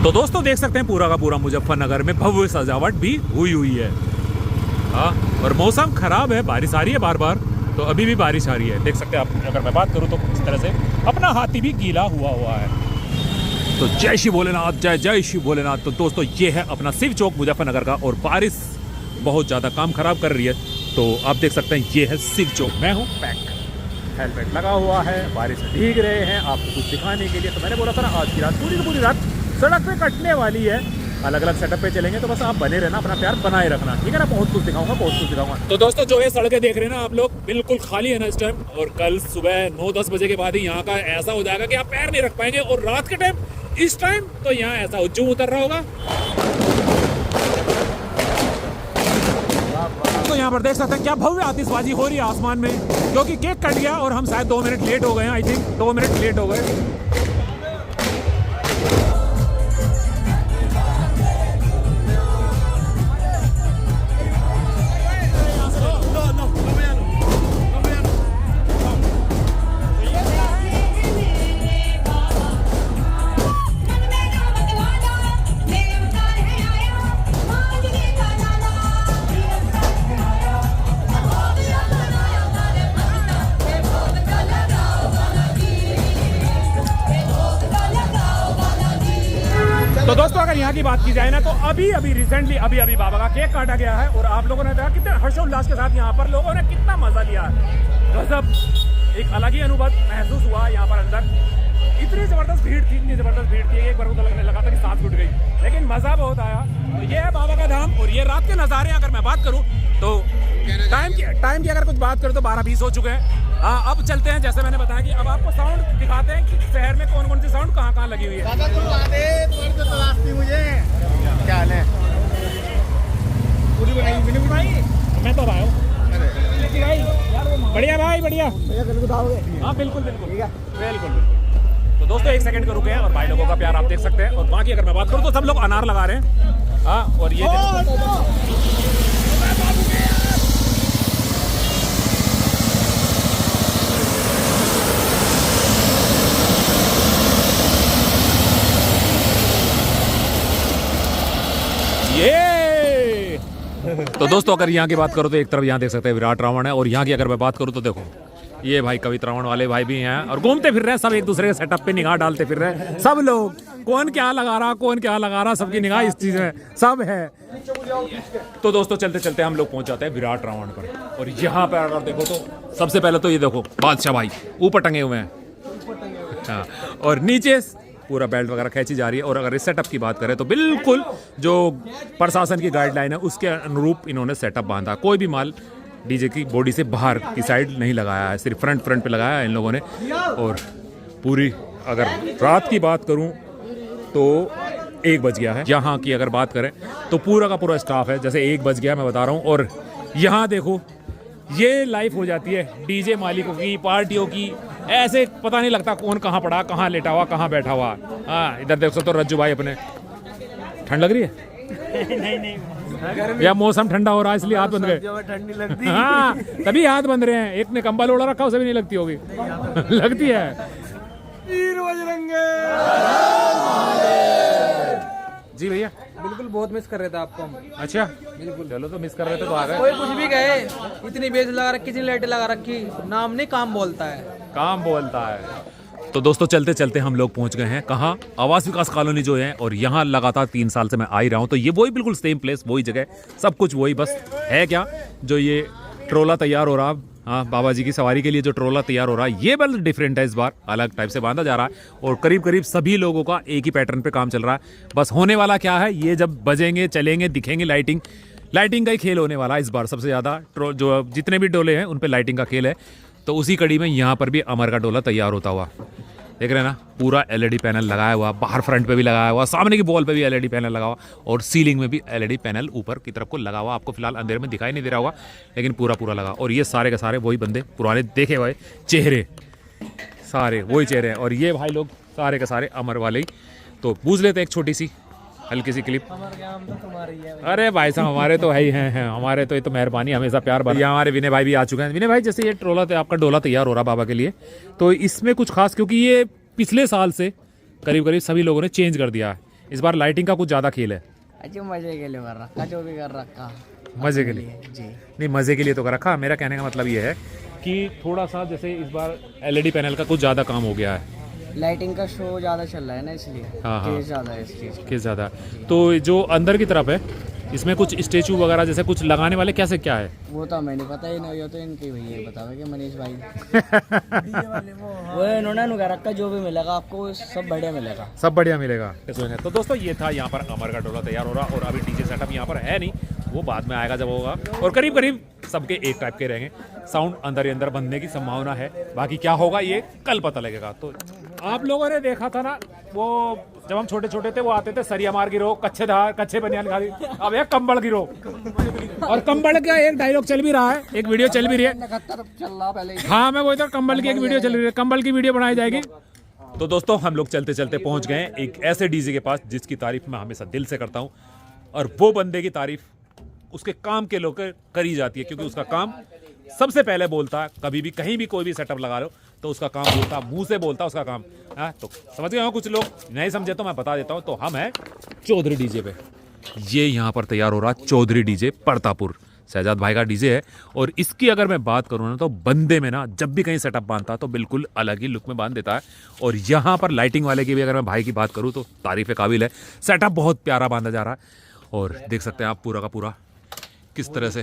तो दोस्तों देख सकते हैं पूरा का पूरा मुजफ्फरनगर में भव्य सजावट भी हुई है। हाँ, और मौसम खराब है, बारिश आ रही है बार बार, तो अभी भी बारिश आ रही है। देख सकते हैं आप, अगर मैं बात करूँ तो इस तरह से अपना हाथी भी गीला हुआ है। तो जय श्री भोलेनाथ, जय जय श्री भोलेनाथ। तो दोस्तों ये है अपना शिव चौक मुजफ्फरनगर का, और बारिश बहुत ज़्यादा काम खराब कर रही है। तो आप देख सकते हैं ये है शिव चौक। मैं हूँ पैक, हेलमेट लगा हुआ है, बारिश में भीग रहे हैं आपको कुछ दिखाने के लिए। तो मैंने बोला था ना आज की रात पूरी रात सड़क पे कटने वाली है, अलग अलग सेटअप पे चलेंगे। तो बस आप बने रहना, अपना प्यार बनाए रखना, ठीक है ना। बहुत कुछ दिखाऊंगा, बहुत कुछ दिखाऊंगा। तो दोस्तों जो ये सड़कें देख रहे हैं ना आप लोग, बिल्कुल खाली है ना इस टाइम, और कल सुबह 9-10 बजे के बाद ही यहाँ का ऐसा हो जाएगा कि आप पैर नहीं रख पाएंगे। और रात के टाइम इस टाइम तो यहाँ ऐसा हुज्जूम उतर रहा होगा। तो यहाँ पर देख सकते हैं क्या भव्य आतिशबाजी हो रही है आसमान में, क्योंकि केक कट गया और हम शायद 2 मिनट लेट हो गए हैं। आई थिंक 2 मिनट लेट हो गए। तो दोस्तों अगर यहाँ की बात की जाए ना, तो अभी रिसेंटली अभी बाबा का केक काटा गया है, और आप लोगों ने देखा कितने हर्षोल्लास के साथ यहाँ पर लोगों ने कितना मजा लिया। गजब, एक अलग ही अनुभव महसूस हुआ यहाँ पर अंदर। इतनी जबरदस्त भीड़ थी, एक बार को तो लगने लगा था कि सांस टूट गई, लेकिन मजा बहुत आया। तो ये है बाबा का धाम, और ये रात के नज़ारे अगर मैं बात करूँ तो टाइम की अगर कुछ बात करूँ तो 12-20 हो चुके हैं। हाँ, अब चलते हैं, जैसे मैंने बताया कि अब आपको साउंड दिखाते हैं कि शहर में कौन कौन सी साउंड कहाँ लगी हुई है। मुझे क्या हाल है? पूरी बनाई भाई, मैं तो आया हूँ। बढ़िया भाई, बढ़िया। हाँ बिल्कुल। तो दोस्तों 1 सेकंड का रुके हैं, और भाई लोगों का प्यार आप देख सकते हैं। और बाकी अगर मैं बात करूँ तो सब लोग अनार लगा रहे हैं। हाँ, और ये तो दोस्तों अगर यहाँ की बात करो तो एक तरफ यहाँ देख सकते हैं विराट रावण है, और यहाँ की अगर मैं बात करूँ तो देखो ये भाई कवित रावण वाले भाई भी हैं, और घूमते फिर रहे हैं सब, एक दूसरे के सेटअप पे निगाह डालते फिर रहे हैं सब लोग। कौन क्या लगा रहा, सबकी निगाह इस चीज में सब है। तो दोस्तों चलते चलते हम लोग पहुंच जाते हैं विराट रावण पर, और यहाँ पर अगर देखो तो सबसे पहले तो ये देखो बादशाह भाई ऊपर टंगे हुए हैं। हाँ, और नीचे पूरा बेल्ट वगैरह खींची जा रही है। और अगर इस सेटअप की बात करें तो बिल्कुल जो प्रशासन की गाइडलाइन है उसके अनुरूप इन्होंने सेटअप बांधा। कोई भी माल डीजे की बॉडी से बाहर की साइड नहीं लगाया है, सिर्फ फ्रंट पे लगाया है इन लोगों ने। और पूरी अगर रात की बात करूं तो 1 बज गया है। यहाँ की अगर बात करें तो पूरा का पूरा स्टाफ है, जैसे 1 बज गया मैं बता रहा हूँ। और यहाँ देखो ये लाइफ हो जाती है डीजे मालिकों की, पार्टियों की, ऐसे पता नहीं लगता कौन कहाँ पड़ा, कहाँ लेटा हुआ, कहाँ बैठा हुआ। हाँ, इधर देख सकते हो रज्जू भाई अपने। ठंड लग रही है? नहीं। या मौसम ठंडा हो रहा है इसलिए हाथ बंद गए? ठंडी लगती है। हाँ, तभी हाथ बंद रहे हैं। एक ने कंबल ओढ़ा रखा, उसे भी नहीं लगती होगी। लगती है। वीर बजरंगे जी भैया, बिल्कुल बहुत मिस कर रहे थे आपको हम। अच्छा बिल्कुल, चलो तो मिस कर रहे थे तो आ गए। कोई कुछ भी कहे, इतनी बेस लगा रखी, इतनी लाइटें लगा रखी, नाम नहीं काम बोलता है। तो दोस्तों चलते चलते हम लोग पहुंच गए हैं कहाँ, आवास विकास कॉलोनी जो है, और यहाँ लगातार 3 साल से मैं आ ही रहा हूँ। तो ये वही बिल्कुल सेम प्लेस, वही जगह, सब कुछ वही, बस है क्या जो ये ट्रोला तैयार हो रहा। हाँ, बाबा जी की सवारी के लिए जो ट्रोला तैयार हो रहा है ये बल डिफरेंट है, इस बार अलग टाइप से बांधा जा रहा है। और करीब सभी लोगों का एक ही पैटर्न पे काम चल रहा है। बस होने वाला क्या है, ये जब बजेंगे चलेंगे दिखेंगे, लाइटिंग का ही खेल होने वाला है इस बार। सबसे ज़्यादा जो जितने भी डोले हैं उन पे लाइटिंग का खेल है। तो उसी कड़ी में यहाँ पर भी अमर का डोला तैयार होता हुआ देख रहे हैं ना। पूरा एलईडी पैनल लगाया हुआ, बाहर फ्रंट पे भी लगाया हुआ, सामने की वॉल पे भी एलईडी पैनल लगा हुआ, और सीलिंग में भी एलईडी पैनल ऊपर की तरफ को लगा हुआ। आपको फिलहाल अंधेरे में दिखाई नहीं दे रहा होगा, लेकिन पूरा लगा। और ये सारे के सारे वही बंदे, पुराने देखे हुए चेहरे, सारे वही चेहरे हैं। और ये भाई लोग सारे के सारे अमर वाले ही। तो पूछ लेते एक छोटी सी हल्की सी क्लिप। अरे भाई साहब हमारे तो है ही हैं, हमारे तो ये तो मेहरबानी, हमेशा प्यार बढ़िया। हमारे विनय भाई भी आ चुके हैं। विनय भाई, जैसे ये ट्रोला आपका डोला तैयार हो रहा बाबा के लिए, तो इसमें कुछ खास, क्योंकि ये पिछले साल से करीब सभी लोगों ने चेंज कर दिया है। इस बार लाइटिंग का कुछ ज़्यादा खेल है। जो मजे के लिए कर रखा, जो भी कर रखा मज़े के लिए जी। नहीं, मज़े के लिए तो कर रखा। मेरा कहने का मतलब ये है कि थोड़ा सा जैसे इस बार एलईडी पैनल का कुछ ज़्यादा काम हो गया है, लाइटिंग का शो ज़्यादा चल रहा है ना, इसलिए हाँ, हाँ। क्रेज ज़्यादा है इस चीज़ कि ज़्यादा। तो जो अंदर की तरफ है इसमें कुछ स्टेचू वगैरह जैसे कुछ लगाने वाले कैसे क्या है? वो तो हमें नहीं पता, ही नहीं, ये तो इनके भैया बतावे कि मनीष भाई वो इन्होंने नुका रखा, जो भी मिलेगा आपको सब बढ़िया मिलेगा, सब बढ़िया मिलेगा। तो दोस्तों ये था यहाँ पर अमर का डोला तैयार हो रहा, और अभी डीजे सेटअप यहाँ पर है नहीं, वो बाद में आएगा जब होगा, और करीब करीब सबके एक टाइप के रहेंगे। साउंड अंदर ही अंदर बनने की संभावना है, बाकी क्या होगा ये कल पता लगेगा। तो आप लोगों ने देखा था ना, वो जब हम छोटे छोटे थे वो आते थे सरिया मार गिरो, कच्चे बनियान खाली, अब एक कंबल गिरो। और कंबल का एक डायलॉग चल भी रहा है, एक वीडियो चल भी रही है। चल रहा पहले हाँ मैं वही तो, कंबल की एक वीडियो चल रही है, कंबल की वीडियो बनाई जाएगी। तो दोस्तों हम लोग चलते चलते पहुंच गए एक ऐसे डीजे के पास जिसकी तारीफ मैं हमेशा दिल से करता हूं, और वो बंदे की तारीफ उसके काम के लोग करी जाती है, क्योंकि उसका काम सबसे पहले बोलता है। कभी भी कहीं भी कोई भी सेटअप लगा लो तो उसका काम बोलता, मुंह से बोलता उसका काम। हाँ तो समझ गए हो, कुछ लोग नहीं समझे तो मैं बता देता हूँ। तो हम हैं चौधरी डीजे पे, ये यहाँ पर तैयार हो रहा चौधरी डीजे परतापुर, शहजाद भाई का डीजे है। और इसकी अगर मैं बात करूँ ना तो बंदे में ना जब भी कहीं सेटअप बांधता तो बिल्कुल अलग ही लुक में बांध देता है। और यहाँ पर लाइटिंग वाले की भी अगर मैं भाई की बात करूँ तो तारीफ काबिल है, सेटअप बहुत प्यारा बांधा जा रहा है। और देख सकते हैं आप पूरा का पूरा किस तरह से,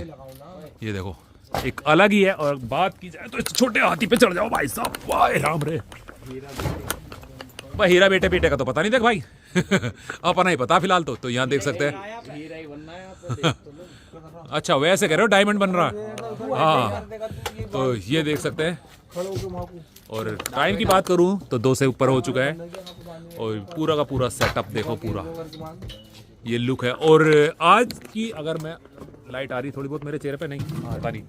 ये देखो एक अलग ही है। और बात की जाए तो इस छोटे हाथी पे चढ़ जाओ भाई साहब, वाह राम रे। भाई हीरा बेटे बेटे का तो पता नहीं देख भाई अपना ही पता फिलहाल। तो यहाँ देख सकते हैं अच्छा वैसे कह रहे हो डायमंड बन रहा है, हाँ तो ये देख सकते हैं। और टाइम की बात करूं तो 2 से ऊपर हो चुका है, और पूरा का पूरा सेटअप देखो, पूरा ये लुक है। और आज की अगर मैं लाइट आ रही थोड़ी बहुत मेरे चेहरे पे, नहीं पता नहीं।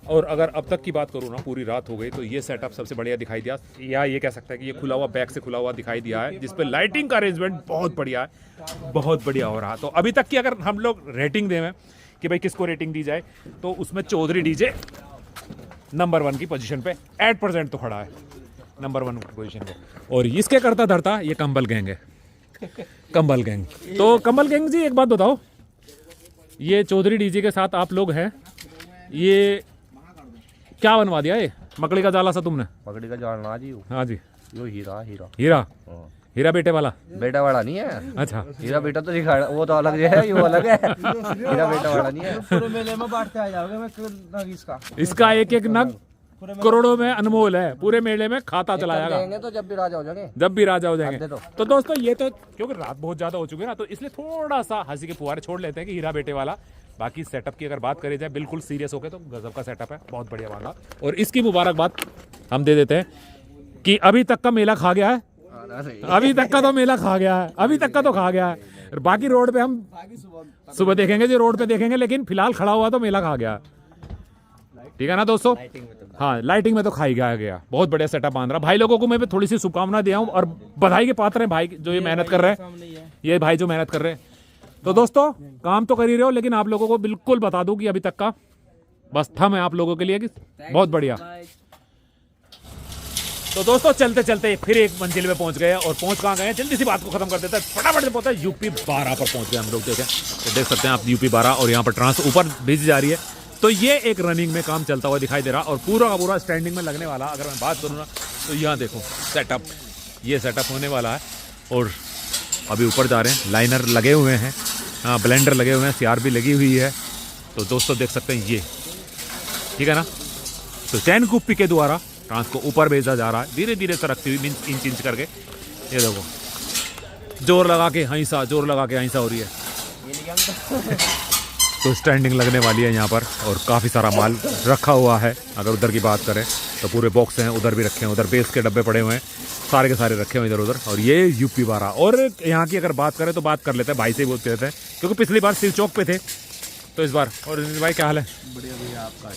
और अगर अब तक की बात करूँ ना, पूरी रात हो गई तो ये सेटअप सबसे बढ़िया दिखाई दिया, या ये कह सकता है कि ये खुला हुआ बैक से खुला हुआ दिखाई दिया है, जिसपे लाइटिंग का अरेंजमेंट बहुत बढ़िया है, बहुत बढ़िया हो रहा। तो अभी तक की अगर हम लोग रेटिंग दें कि भाई किसको रेटिंग दी जाए, तो उसमें चौधरी डीजे नंबर 1 की पोजीशन पे 8% तो खड़ा है, नंबर 1 पोजीशन पे। और इसके करता धरता ये कंबल गैंग है, कंबल गैंग। तो कंबल गैंग जी एक बात बताओ, ये चौधरी डीजे के साथ आप लोग हैं, ये क्या बनवा दिया ये मकड़ी का जाला सा तुमने? मकड़ी का जाल ना जी, हाँ जी, यो हीरा हीरा हीरा, हीरा बेटे वाला, बेटा वाला नहीं है। अच्छा हीरा बेटा तो दिखा, वो तो अलग है, ये अलग है, हीरा बेटा वाला नहीं है। पूरे मेले में बांटते आ जाओगे मैं इसका एक एक नग करोड़ों में अनमोल है, पूरे मेले में खाता चला जाएगा तो जब भी राजा हो जाएंगे, जब भी राजा हो जाएंगे। दे दो। तो दोस्तों ये तो क्योंकि रात बहुत ज्यादा हो चुकी है ना, तो इसलिए थोड़ा सा हंसी के फुहारे छोड़ लेते हैं कि हीरा बेटे वाला। बाकी सेटअप की अगर बात करी जाए बिल्कुल सीरियस होके तो गजब का सेटअप है, बहुत बढ़िया वाला। और इसकी मुबारकबाद हम दे देते हैं कि अभी तक का मेला खा गया है, अभी तक का तो मेला खा गया है, अभी तक का तो खा गया है। बाकी रोड पे हम सुबह देखेंगे जी, रोड पे देखेंगे, लेकिन फिलहाल खड़ा हुआ तो मेला खा गया, ठीक है ना दोस्तों। हाँ लाइटिंग में तो खाई गया, बहुत बढ़िया सेटअप बांध रहा। भाई लोगों को मैं भी थोड़ी सी शुभकामना दिया हूँ, और बधाई के पात्र हैं भाई जो ये मेहनत कर रहे हैं, ये भाई जो मेहनत कर रहे हैं। तो दोस्तों काम तो कर ही रहे हो, लेकिन आप लोगों को बिल्कुल बता दूं कि अभी तक का बस थम है आप लोगों के लिए कि बहुत बढ़िया। तो दोस्तों चलते चलते फिर एक मंजिल में पहुंच गए, और पहुंच कहाँ गए, जल्दी सी बात को खत्म कर देते हैं, फटाफट से पहुंचा यूपी 12 पर पहुंच गए हम लोग। देखें तो देख सकते हैं आप यूपी 12, और यहाँ पर ट्रांस ऊपर भेजी जा रही है। तो ये एक रनिंग में काम चलता हुआ दिखाई दे रहा, और पूरा का पूरा स्टैंडिंग में लगने वाला। अगर मैं बात करूँ ना तो यहाँ देखो सेटअप, ये सेटअप होने वाला है। और अभी ऊपर जा रहे हैं, लाइनर लगे हुए हैं, हाँ ब्लेंडर लगे हुए हैं, CRB लगी हुई है। तो दोस्तों देख सकते हैं ये, ठीक है ना। तो चैन कुप्पी के द्वारा ट्रांस को ऊपर भेजा जा रहा है, धीरे धीरे सरकती हुई, इंच इंच करके। ये देखो जोर लगा के हंसा, जोर लगा के हंसा हो रही है। तो स्टैंडिंग लगने वाली है यहाँ पर, और काफ़ी सारा माल रखा हुआ है। अगर उधर की बात करें तो पूरे बॉक्स हैं, उधर भी रखे हैं, उधर बेस के डब्बे पड़े हुए हैं, सारे के सारे रखे हुए इधर उधर। और ये यूपी 12। और यहाँ की अगर बात करें तो बात कर लेते हैं, भाई से ही बोलते रहते हैं, क्योंकि पिछली बार सिल चौक पे थे तो इस बार। और भाई क्या हाल है? बढ़िया भैया, आपका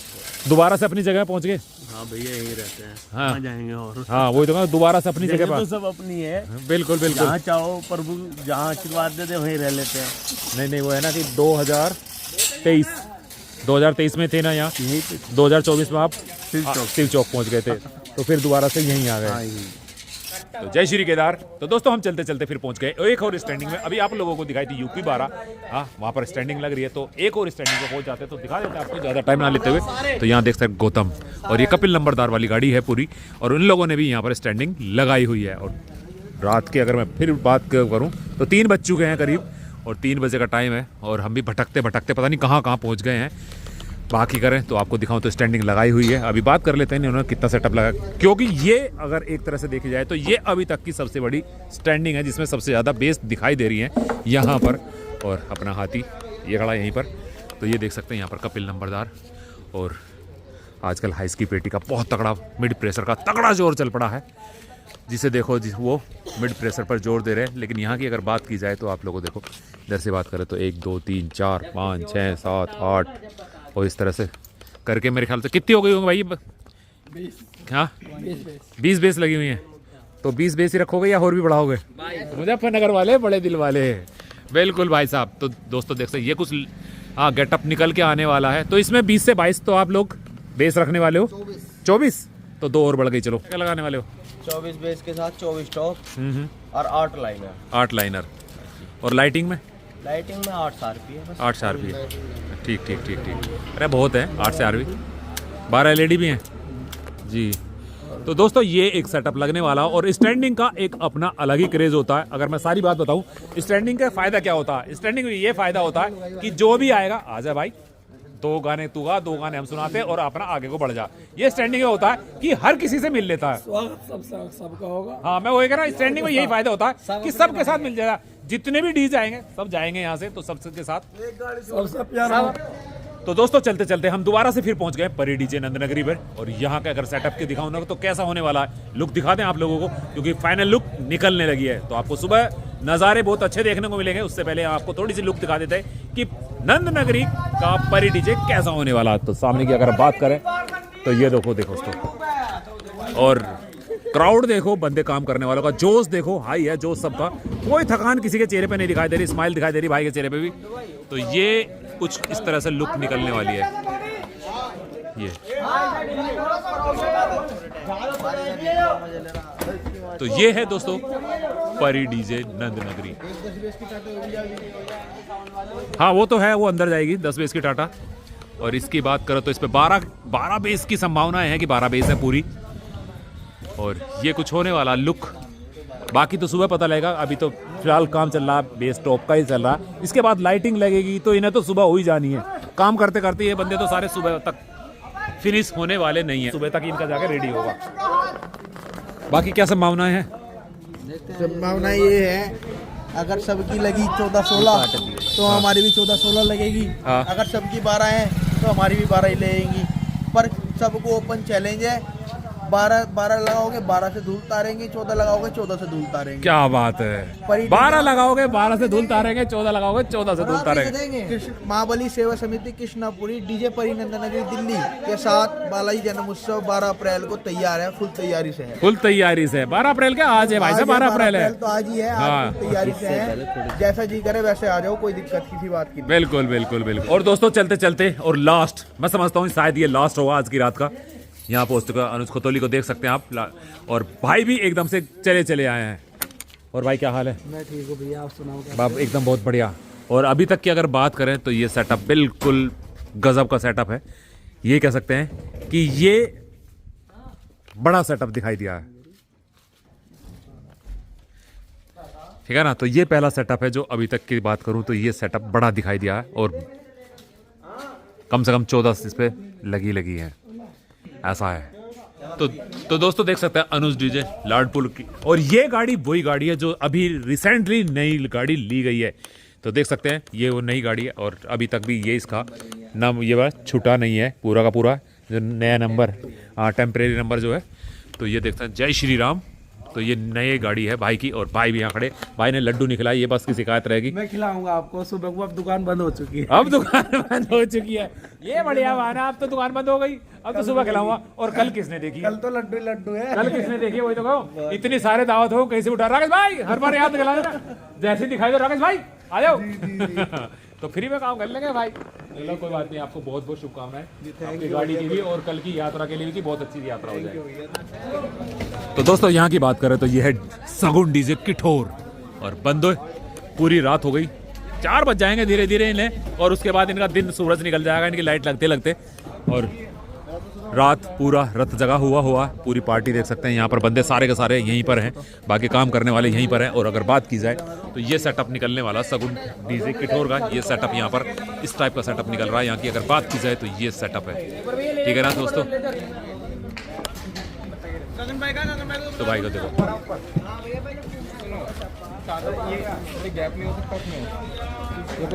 दोबारा से अपनी जगह पहुँच गए? हाँ भैया यहीं रहते हैं, हाँ। कहाँ जाएंगे और। हाँ वही तो दोबारा से अपनी जगह तो पर। सब अपनी है, बिल्कुल बिल्कुल, जहाँ चाहो प्रभु जहाँ आशीर्वाद दे दे वहीं रह लेते हैं। नहीं नहीं वो है ना कि 2023 में थे ना यहाँ, यहीं पे 2024 में आप सिल चौक पहुँच गए थे, तो फिर दोबारा से यहीं आ गए। तो जय श्री केदार। तो दोस्तों हम चलते चलते फिर पहुंच गए एक और स्टैंडिंग में। अभी आप लोगों को दिखाई थी यूपी 12, हाँ वहाँ पर स्टैंडिंग लग रही है। तो एक और स्टैंडिंग पे पहुंच जाते हैं तो दिखा देते हैं आपको, ज़्यादा टाइम ना लेते हुए। तो यहाँ देख सकते गौतम और ये कपिल नंबरदार वाली गाड़ी है पूरी, और उन लोगों ने भी यहाँ पर स्टैंडिंग लगाई हुई है। और रात की अगर मैं फिर बात करूँ तो 3 बज चुके हैं करीब, और 3 बजे का टाइम है, और हम भी भटकते भटकते पता नहीं कहाँ कहाँ पहुँच गए हैं। बाकी करें तो आपको दिखाऊं तो स्टैंडिंग लगाई हुई है। अभी बात कर लेते हैं इन्होंने कितना सेटअप लगा, क्योंकि ये अगर एक तरह से देखी जाए तो ये अभी तक की सबसे बड़ी स्टैंडिंग है जिसमें सबसे ज़्यादा बेस दिखाई दे रही है यहाँ पर। और अपना हाथी ये खड़ा यहीं पर, तो ये देख सकते हैं यहाँ पर कपिल नंबरदार। और आजकल हाइस की पेटी का बहुत तगड़ा, मिड प्रेशर का तगड़ा जोर चल पड़ा है, जिसे देखो वो मिड प्रेशर पर जोर दे रहे हैं। लेकिन यहाँ की अगर बात की जाए तो आप लोगों देखो इधर से बात करें तो 1 2 3 4 5 6 7 8 और इस तरह से करके मेरे ख्याल से कितनी हो गई होंगी भाई? हाँ 20 बेस लगी हुई हैं। तो 20 बेस ही रखोगे या और भी बढ़ाओगे? मुजफ्फरनगर वाले बड़े दिल वाले, बिल्कुल भाई साहब। तो दोस्तों देख सकते ये कुछ हाँ गेटअप निकल के आने वाला है। तो इसमें 20 से 22 तो आप लोग बेस रखने वाले हो। 24 तो 2 और बढ़ गई। चलो क्या लगाने वाले हो? 24 बेस के साथ 24 टॉप और 8 लाइनर। 8 लाइनर। और लाइटिंग में? लाइटिंग में 8 शार्पी है बस। 8 शार्पी है, ठीक ठीक ठीक ठीक। अरे बहुत है 8 से आरवी। 12 एलईडी भी हैं जी। तो दोस्तों ये एक सेटअप लगने वाला, और स्टैंडिंग का एक अपना अलग ही क्रेज होता है। अगर मैं सारी बात बताऊं स्टैंडिंग का फायदा क्या होता है, स्टैंडिंग में ये फायदा होता है कि जो भी आएगा आ जा भाई, 2 गाने तू गा, 2 गाने हम सुनाते हैं और अपना आगे को बढ़ जा। ये स्टैंडिंग में होता है कि हर किसी से मिल लेता है। सबका होगा। हाँ मैं वही कह रहा हूँ, स्टैंडिंग में यही फायदा होता है कि सबके साथ मिल जाएगा। जितने भी डीजे आएंगे सब जाएंगे यहाँ से, तो सबके साथ सबसे प्यारा। तो दोस्तों चलते चलते हम दोबारा से फिर पहुंच गए परी डीजे नंदनगरी पर। और यहाँ का अगर सेटअप के दिखाऊं ना तो कैसा होने वाला है, लुक दिखा दें आप लोगों को, क्योंकि फाइनल लुक निकलने लगी है। तो आपको सुबह नज़ारे बहुत अच्छे देखने को मिलेंगे। उससे पहले आपको थोड़ी सी लुक दिखा देते हैं कि नंदनगरी का परी डीजे कैसा होने वाला है। तो सामने की अगर बात करें तो ये देखो दोस्तों, और क्राउड देखो, बंदे काम करने वालों का जोश देखो, हाई है जोश सबका। कोई थकान किसी के चेहरे पे नहीं दिखाई दे रही, स्माइल दिखाई दे रही भाई के चेहरे पे भी। तो ये कुछ इस तरह से लुक निकलने वाली है। ये तो ये है दोस्तों परी डीजे नंदनगरी। हाँ वो तो है, वो अंदर जाएगी 10 बेस की टाटा। और इसकी बात करो तो इस पे 12 बेस की संभावनाएं हैं कि 12 बेस है पूरी। और ये कुछ होने वाला लुक, बाकी तो सुबह पता लगेगा। अभी तो फिलहाल काम चल रहा है, बेस टॉप का ही चल रहा है। इसके बाद लाइटिंग लगेगी तो इन्हें तो सुबह हो ही जानी है। काम करते करते ये बंदे तो सारे सुबह तक फिनिश होने वाले नहीं है, सुबह तक इनका जाके रेडी होगा। बाकी क्या संभावनाएं हैं? संभावना ये है अगर सबकी लगी 14-16 तो हमारी भी 14-16 लगेगी। हाँ। अगर सबकी 12 है तो हमारी भी 12 ही लगेंगी। पर सबको ओपन चैलेंज है, 12 लगाओगे 12 से धूल तारेंगे, 14 लगाओगे 14 से धूल तारेंगे। क्या बात है, 12 लगाओगे 12 से धूल तारेंगे, 14 लगाओगे 14 से धूल तारेंगे। महाबली सेवा समिति कृष्णापुरी डीजे परी नंदनगरी दिल्ली के साथ बालाजी जन्म उत्सव 12 अप्रैल को तैयार है, फुल तैयारी से है। फुल तैयारी से 12 अप्रैल के आज है भाई साहब, 12 अप्रैल है तो आज ही है। हाँ। आज फुल तैयारी से है, जैसा जी करे वैसे आ जाओ, कोई दिक्कत किसी बात की नहीं। बिल्कुल बिल्कुल बिल्कुल। और दोस्तों चलते चलते और लास्ट, मैं समझता हूँ शायद ये लास्ट होगा आज की रात का। यहाँ पोस्ट का अनुज खतौली को देख सकते हैं आप, और भाई भी एकदम से चले आए हैं। और भाई क्या हाल है? मैं ठीक हूँ भैया, आप सुनाओ। बाप एकदम बहुत बढ़िया। और अभी तक की अगर बात करें तो ये सेटअप बिल्कुल गजब का सेटअप है। ये कह सकते हैं कि ये बड़ा सेटअप दिखाई दिया है, ठीक है ना। तो ये पहला सेटअप है जो अभी तक की बात करूं तो ये सेटअप बड़ा दिखाई दिया है, और कम से कम 14 इस पे लगी है, ऐसा है। तो दोस्तों देख सकते हैं अनुज डीजे लाडपुर की। और ये गाड़ी वही गाड़ी है जो अभी रिसेंटली नई गाड़ी ली गई है। तो देख सकते हैं ये वो नई गाड़ी है, और अभी तक भी ये इसका नाम ये बात छूटा नहीं है पूरा का पूरा, जो नया नंबर टेम्परेरी नंबर जो है। तो ये देखते हैं जय श्री राम। तो ये नई गाड़ी है भाई की, और भाई भी यहाँ खड़े। भाई ने लड्डू नहीं खिलाया, ये बस की शिकायत रहेगी। मैं खिलाऊंगा आपको सुबह को। अब दुकान बंद हो चुकी है। अब दुकान बंद हो चुकी है, ये बढ़िया बहाना। अब तो दुकान बंद हो गई, अब तो सुबह खिलाऊंगा। और कल किसने देखी? कल तो लड्डू है। कल किसने देखी वही तो कहो। इतनी सारे दावत हो, कैसे उठा राकेश भाई, हर बार याद दिला देना। जैसे दिखाई दो राकेश भाई आ जाओ। तो फ्री में काम कर लेंगे भाई। चलो कोई बात नहीं, आपको बहुत बहुत शुभकामनाएं आपकी गाड़ी की भी और कल की यात्रा के लिए भी, बहुत अच्छी यात्रा हो जाए। तो दोस्तों यहाँ की बात करें तो ये है सगुन डीजे किठोर, और बंद हो पूरी रात हो गई, 4 बज जाएंगे धीरे धीरे इन्हें, और उसके बाद इनका दिन सूरज निकल जाएगा इनकी लाइट लगते लगते, और रात पूरा रत जगा हुआ पूरी पार्टी देख सकते हैं। यहाँ पर बंदे सारे के सारे यहीं पर हैं, बाकी काम करने वाले यहीं पर हैं। और अगर बात की जाए तो ये सेटअप निकलने वाला सगुन डीजे किठोर का, ये सेटअप यहाँ पर इस टाइप का सेटअप निकल रहा है यहाँ की। अगर बात की जाए तो ये सेटअप है, ठीक है ना दोस्तों। तो भाई को देखो,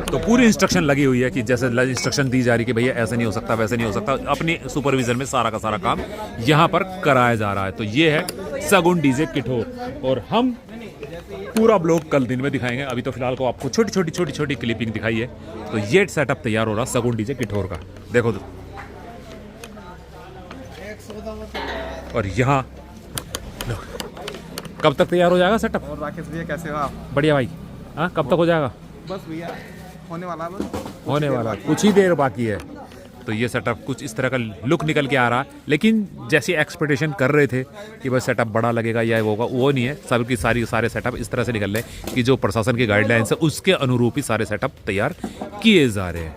तो पूरी इंस्ट्रक्शन लगी हुई है कि जैसे इंस्ट्रक्शन दी जा रही कि भैया ऐसे नहीं हो सकता, वैसे नहीं हो सकता, अपनी सुपरविजन में सारा का सारा काम यहाँ पर कराया जा रहा है। तो ये है सगुन डीजे किठोर, और हम पूरा ब्लॉग कल दिन में दिखाएंगे। अभी तो फिलहाल को आपको छोटी छोटी क्लिपिंग दिखाई है। तो ये सेटअप तैयार हो रहा सगुन डीजे किठोर का, देखो तो। और यहाँ कब तक तैयार हो जाएगा सेटअप? और राकेश भैया कैसे हो आप? बढ़िया भाई। हाँ, कब तक हो जाएगा? बस भैया होने वाला, बस होने वाला, कुछ ही देर बाकी है। तो ये सेटअप कुछ इस तरह का लुक निकल के आ रहा है, लेकिन जैसी एक्सपेक्टेशन कर रहे थे कि बस सेटअप बड़ा लगेगा या होगा, वो नहीं है। सबकी सारे सेटअप इस तरह से निकल रहे हैं कि जो प्रशासन की गाइडलाइंस है उसके अनुरूप ही सारे सेटअप तैयार किए जा रहे हैं।